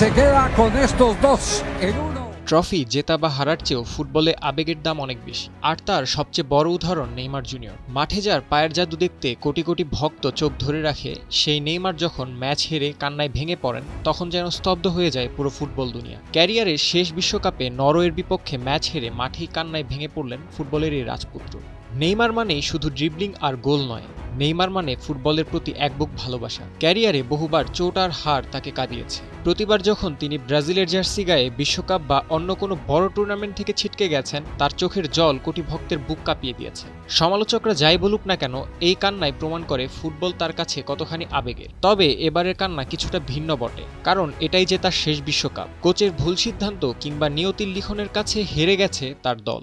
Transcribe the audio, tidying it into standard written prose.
se queda con estos dos en uno. Trophy জেতা বা হারার চেয়েও ফুটবলে আবেগের দাম অনেক বেশি, আর তার সবচেয়ে বড় উদাহরণ নেইমার জুনিয়র। মাঠে যার পায়ের জাদু দেখতে কোটি কোটি ভক্ত চোখ ধরে রাখে, সেই নেইমার যখন ম্যাচ হেরে কান্নায় ভেঙে পড়েন, তখন যেন স্তব্ধ হয়ে যায় পুরো ফুটবল দুনিয়া। ক্যারিয়ারের শেষ বিশ্বকাপে নরওয়ের বিপক্ষে ম্যাচ হেরে মাঠেই কান্নায় ভেঙে পড়লেন ফুটবলের এই রাজপুত্র। নেইমার মানেই শুধু ড্রিবলিং আর গোল নয়, নেইমার মানে ফুটবলের প্রতি এক বুক ভালোবাসা। ক্যারিয়ারে বহুবার চোট আর হার তাকে কাঁদিয়েছে। প্রতিবার যখন তিনি ব্রাজিলের জার্সি গায়ে বিশ্বকাপ বা অন্য কোনো বড় টুর্নামেন্ট থেকে ছিটকে গেছেন, তার চোখের জল কোটি ভক্তের বুক কাঁপিয়ে দিয়েছে। সমালোচকরা যাই বলুক না কেন, এই কান্নায় প্রমাণ করে ফুটবল তার কাছে কতখানি আবেগের। তবে এবারের কান্না কিছুটা ভিন্ন বটে, কারণ এটাই যে তার শেষ বিশ্বকাপ। কোচের ভুল সিদ্ধান্ত কিংবা নিয়তির লিখনের কাছে হেরে গেছে তার দল।